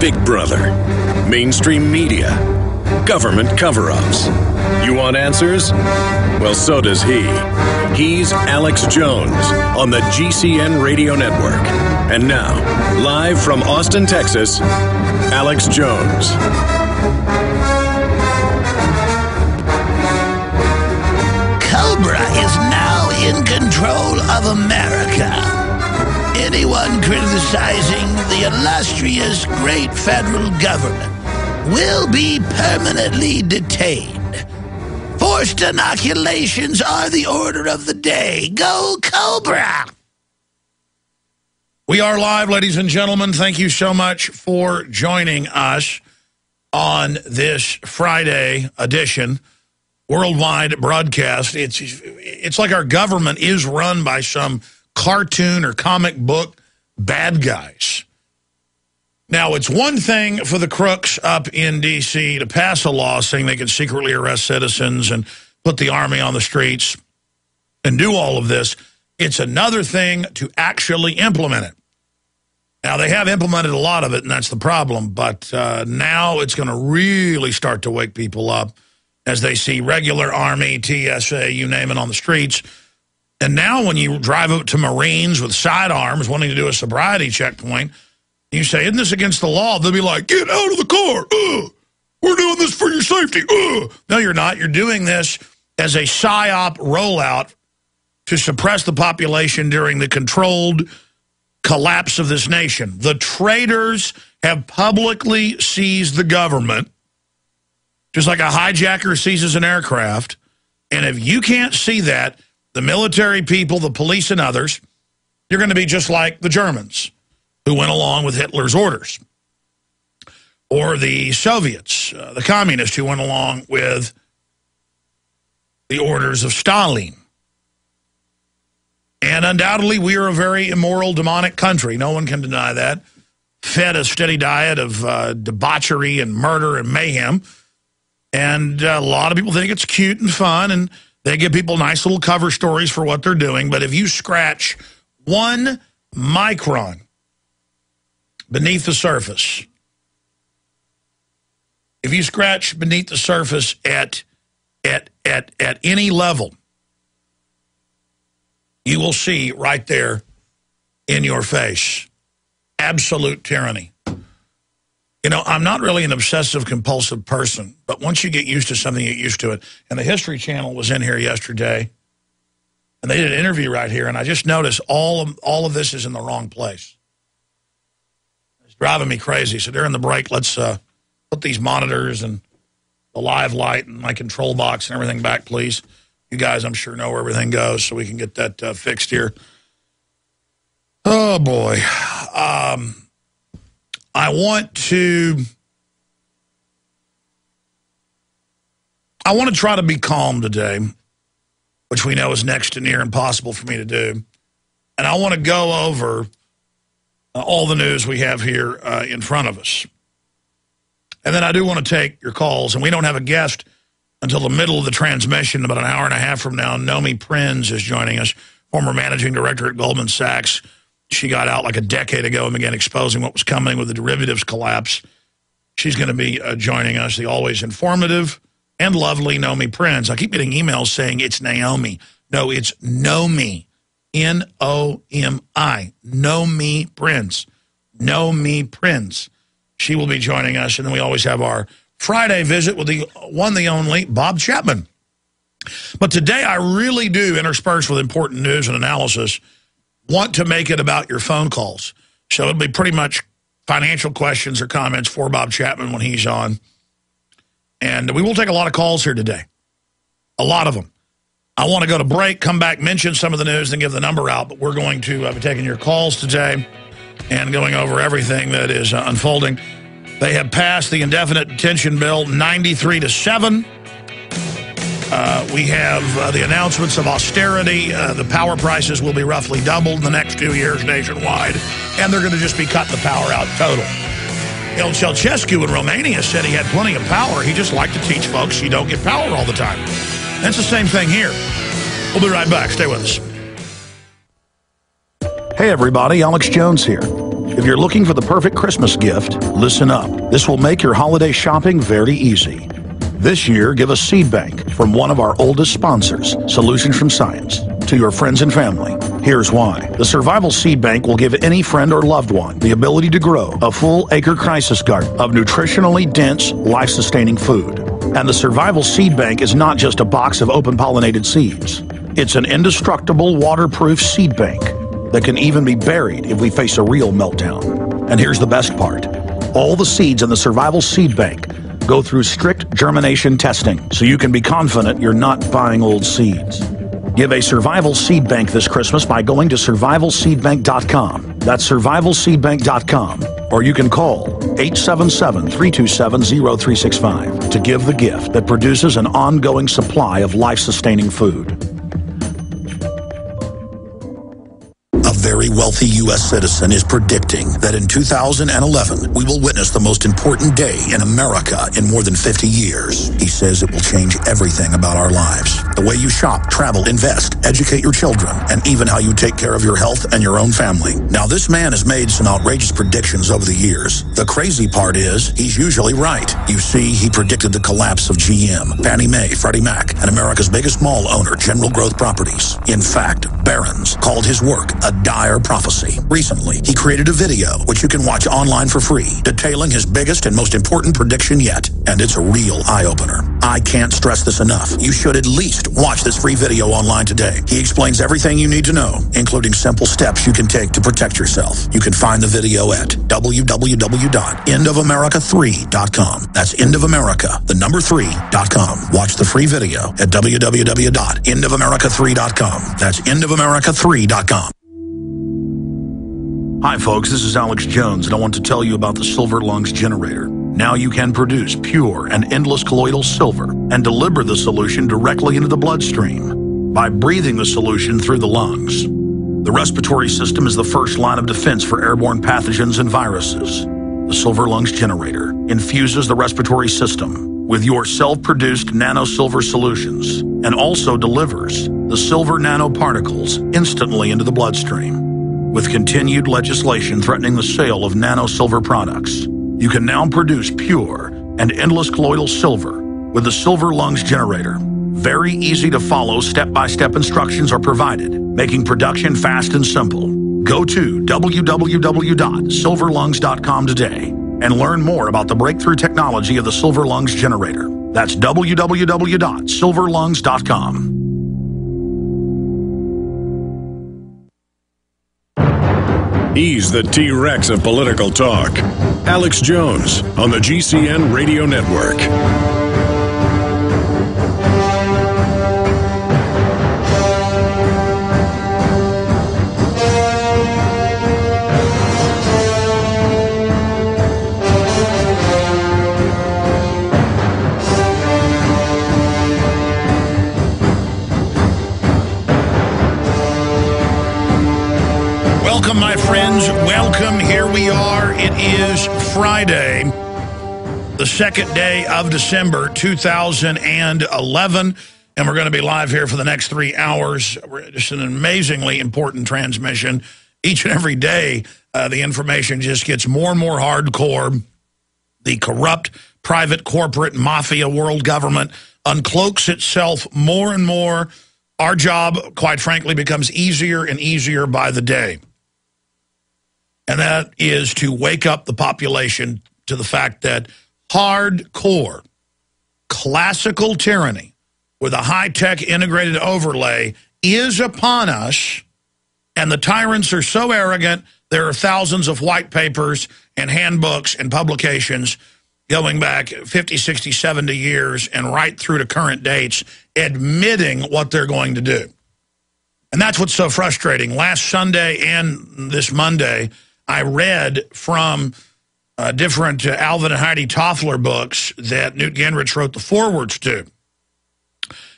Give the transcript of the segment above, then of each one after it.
Big Brother, mainstream media, government cover-ups. You want answers? Well, so does he. He's Alex Jones on the GCN Radio Network. And now, live from Austin, Texas, Alex Jones. Cobra is now in control of America. Anyone criticizing the illustrious great federal government will be permanently detained. Forced inoculations are the order of the day. Go Cobra! We are live, ladies and gentlemen. Thank you so much for joining us on this Friday edition, worldwide broadcast. It's like our government is run by some cartoon or comic book bad guys. Now, it's one thing for the crooks up in D.C. to pass a law saying they can secretly arrest citizens and put the army on the streets and do all of this. It's another thing to actually implement it. Now, they have implemented a lot of it, and that's the problem. But now it's going to really start to wake people up as they see regular Army, TSA, you name it, on the streets. And now when you drive up to Marines with sidearms wanting to do a sobriety checkpoint, you say, isn't this against the law? They'll be like, get out of the car. We're doing this for your safety. No, you're not. You're doing this as a PSYOP rollout to suppress the population during the controlled collapse of this nation. The traitors have publicly seized the government, just like a hijacker seizes an aircraft. And if you can't see that, the military people, the police, and others, you're going to be just like the Germans who went along with Hitler's orders, or the Soviets, the communists who went along with the orders of Stalin. And undoubtedly, we are a very immoral, demonic country. No one can deny that. Fed a steady diet of debauchery and murder and mayhem. And a lot of people think it's cute and fun, and they give people nice little cover stories for what they're doing. But if you scratch 1 micron beneath the surface, if you scratch beneath the surface at any level, you will see right there in your face absolute tyranny. You know, I'm not really an obsessive-compulsive person, but once you get used to something, you get used to it. And the History Channel was in here yesterday, and they did an interview right here, and I just noticed all of this is in the wrong place. It's driving me crazy. So during the break, let's put these monitors and the live light and my control box and everything back, please. You guys, I'm sure, know where everything goes, so we can get that fixed here. Oh, boy. I want to try to be calm today, which we know is next to near impossible for me to do. And I want to go over all the news we have here in front of us. And then I do want to take your calls. And we don't have a guest until the middle of the transmission. About an hour and a half from now, Nomi Prinz is joining us, former managing director at Goldman Sachs. She got out like a decade ago and began exposing what was coming with the derivatives collapse. She's going to be joining us, the always informative and lovely Nomi Prinz. I keep getting emails saying it's Naomi. No, it's Nomi, N-O-M-I, Nomi Prinz, Nomi Prinz. She will be joining us, and then we always have our Friday visit with the one, the only, Bob Chapman. But today I really do, interspersed with important news and analysis, want to make it about your phone calls. So it'll be pretty much financial questions or comments for Bob Chapman when he's on. And we will take a lot of calls here today. A lot of them. I want to go to break, come back, mention some of the news, then give the number out. But we're going to be taking your calls today and going over everything that is unfolding. They have passed the indefinite detention bill 93-7. We have the announcements of austerity. The power prices will be roughly doubled in the next 2 years nationwide, and they're going to just be cutting the power out total. El Ceausescu in Romania said he had plenty of power. He just liked to teach folks you don't get power all the time. That's the same thing here. We'll be right back. Stay with us. Hey, everybody. Alex Jones here. If you're looking for the perfect Christmas gift, listen up. This will make your holiday shopping very easy. This year, give a seed bank from one of our oldest sponsors, Solutions from Science, to your friends and family. Here's why. The Survival Seed Bank will give any friend or loved one the ability to grow a full acre crisis garden of nutritionally dense, life-sustaining food. And the Survival Seed Bank is not just a box of open-pollinated seeds. It's an indestructible, waterproof seed bank that can even be buried if we face a real meltdown. And here's the best part. All the seeds in the Survival Seed Bank go through strict germination testing, so you can be confident you're not buying old seeds. Give a Survival Seed Bank this Christmas by going to survivalseedbank.com. That's survivalseedbank.com. Or you can call 877-327-0365 to give the gift that produces an ongoing supply of life-sustaining food. A very wealthy U.S. citizen is predicting that in 2011, we will witness the most important day in America in more than 50 years. He says it will change everything about our lives. The way you shop, travel, invest, educate your children, and even how you take care of your health and your own family. Now, this man has made some outrageous predictions over the years. The crazy part is, he's usually right. You see, he predicted the collapse of GM, Fannie Mae, Freddie Mac, and America's biggest mall owner, General Growth Properties. In fact, Barron's called his work a dire prophecy. Recently, he created a video, which you can watch online for free, detailing his biggest and most important prediction yet. And it's a real eye-opener. I can't stress this enough. You should at least watch this free video online today. He explains everything you need to know, including simple steps you can take to protect yourself. You can find the video at www.endofamerica3.com. That's endofamerica, the number 3.com. Watch the free video at www.endofamerica3.com. That's endofamerica3.com. Hi folks, this is Alex Jones, and I want to tell you about the Silver Lungs generator. Now you can produce pure and endless colloidal silver and deliver the solution directly into the bloodstream by breathing the solution through the lungs. The respiratory system is the first line of defense for airborne pathogens and viruses. The Silver Lungs generator infuses the respiratory system with your self-produced nano-silver solutions and also delivers the silver nanoparticles instantly into the bloodstream. With continued legislation threatening the sale of nano-silver products, you can now produce pure and endless colloidal silver with the Silver Lungs generator. Very easy to follow, step-by-step instructions are provided, making production fast and simple. Go to www.silverlungs.com today and learn more about the breakthrough technology of the Silver Lungs generator. That's www.silverlungs.com. He's the T-Rex of political talk. Alex Jones on the GCN Radio Network. Welcome, my friends. Welcome. Here we are. It is Friday, the second day of December 2011, and we're going to be live here for the next 3 hours. Just an amazingly important transmission. Each and every day, the information just gets more and more hardcore. The corrupt, private, corporate, mafia world government uncloaks itself more and more. Our job, quite frankly, becomes easier and easier by the day. And that is to wake up the population to the fact that hardcore, classical tyranny with a high-tech integrated overlay is upon us, and the tyrants are so arrogant, there are thousands of white papers and handbooks and publications going back 50, 60, 70 years and right through to current dates admitting what they're going to do. And that's what's so frustrating. Last Sunday and this Monday, I read from different Alvin and Heidi Toffler books that Newt Gingrich wrote the forewords to.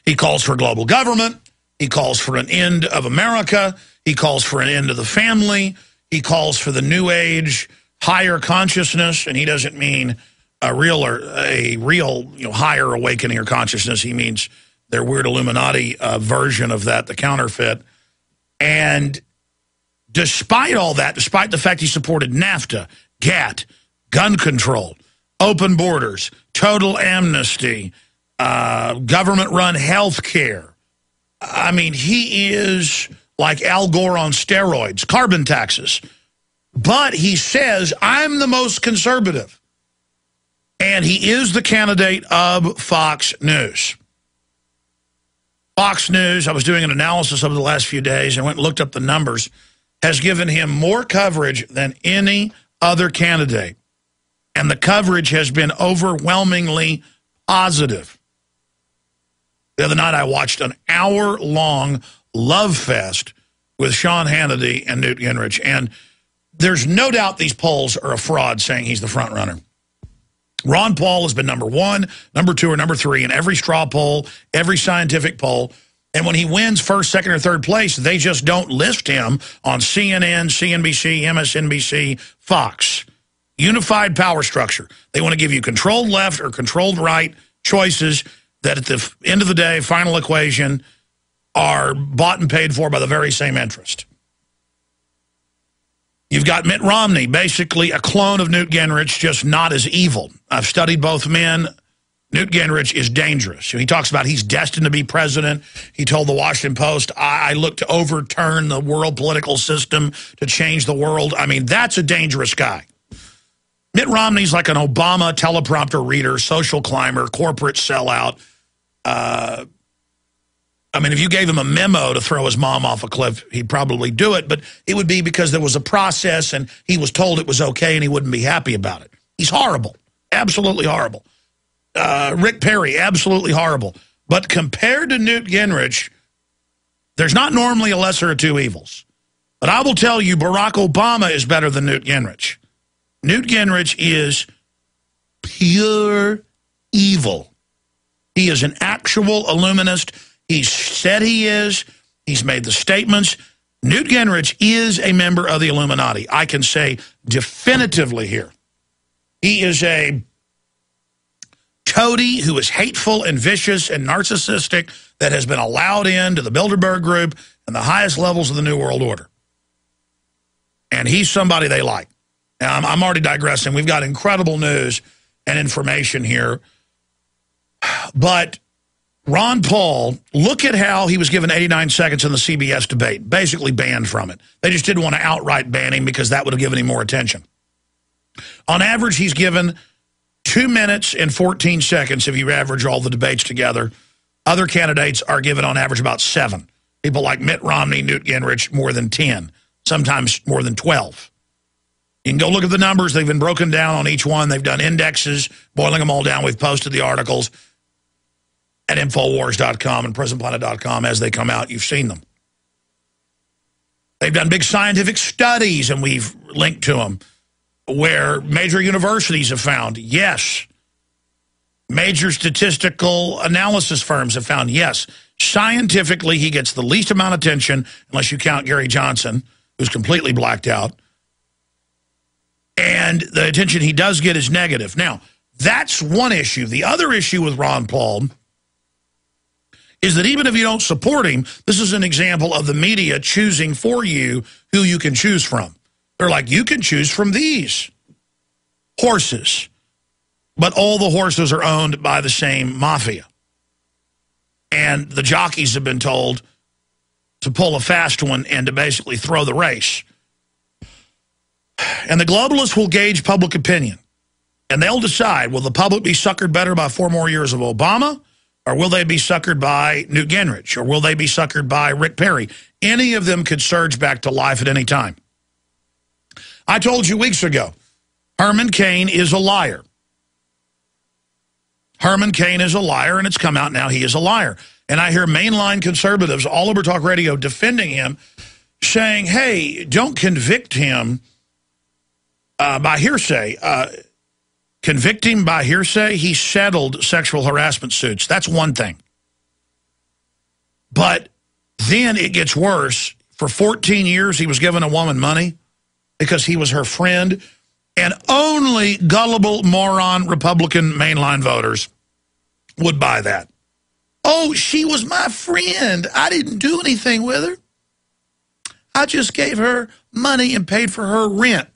He calls for global government. He calls for an end of America. He calls for an end of the family. He calls for the new age, higher consciousness, and he doesn't mean a real higher awakening or consciousness. He means their weird Illuminati version of that, the counterfeit. And despite all that, despite the fact he supported NAFTA, GATT, gun control, open borders, total amnesty, government-run health care. I mean, he is like Al Gore on steroids, carbon taxes. But he says, I'm the most conservative. And he is the candidate of Fox News. Fox News, I was doing an analysis over the last few days and went and looked up the numbers, has given him more coverage than any other candidate. And the coverage has been overwhelmingly positive. The other night I watched an hour-long love fest with Sean Hannity and Newt Gingrich. And there's no doubt these polls are a fraud saying he's the front runner. Ron Paul has been number 1, number 2, or number 3 in every straw poll, every scientific poll. And when he wins first, second, or third place, they just don't list him on CNN, CNBC, MSNBC, Fox. Unified power structure. They want to give you controlled left or controlled right choices that at the end of the day, final equation, are bought and paid for by the very same interest. You've got Mitt Romney, basically a clone of Newt Gingrich, just not as evil. I've studied both men. Newt Gingrich is dangerous. He talks about he's destined to be president. He told the Washington Post, I look to overturn the world political system to change the world. I mean, that's a dangerous guy. Mitt Romney's like an Obama teleprompter reader, social climber, corporate sellout. I mean, if you gave him a memo to throw his mom off a cliff, he'd probably do it, but it would be because there was a process and he was told it was okay and he wouldn't be happy about it. He's horrible, absolutely horrible. Rick Perry, absolutely horrible. But compared to Newt Gingrich, there's not normally a lesser of two evils. But I will tell you, Barack Obama is better than Newt Gingrich. Newt Gingrich is pure evil. He is an actual illuminist. He's said he is. He's made the statements. Newt Gingrich is a member of the Illuminati. I can say definitively here. He is a toady who is hateful and vicious and narcissistic that has been allowed into the Bilderberg Group and the highest levels of the New World Order. And he's somebody they like. Now, I'm already digressing. We've got incredible news and information here. But Ron Paul, look at how he was given 89 seconds in the CBS debate, basically banned from it. They just didn't want to outright ban him because that would have given him more attention. On average, he's given 2 minutes and 14 seconds if you average all the debates together. Other candidates are given on average about 7. People like Mitt Romney, Newt Gingrich, more than 10, sometimes more than 12. You can go look at the numbers. They've been broken down on each one. They've done indexes, boiling them all down. We've posted the articles at Infowars.com and PrisonPlanet.com as they come out. You've seen them. They've done big scientific studies, and we've linked to them, where major universities have found, yes. Major statistical analysis firms have found, yes. Scientifically, he gets the least amount of attention, unless you count Gary Johnson, who's completely blacked out. And the attention he does get is negative. Now, that's one issue. The other issue with Ron Paul is that even if you don't support him, this is an example of the media choosing for you who you can choose from. They're like, you can choose from these horses, but all the horses are owned by the same mafia. And the jockeys have been told to pull a fast one and to basically throw the race. And the globalists will gauge public opinion. And they'll decide, will the public be suckered better by 4 more years of Obama? Or will they be suckered by Newt Gingrich? Or will they be suckered by Rick Perry? Any of them could surge back to life at any time. I told you weeks ago, Herman Cain is a liar. Herman Cain is a liar, and it's come out now he is a liar. And I hear mainline conservatives all over talk radio defending him, saying, hey, don't convict him by hearsay. Convict him by hearsay. He settled sexual harassment suits. That's one thing. But then it gets worse. For 14 years, he was giving a woman money because he was her friend. And only gullible, moron, Republican mainline voters would buy that. Oh, she was my friend. I didn't do anything with her. I just gave her money and paid for her rent.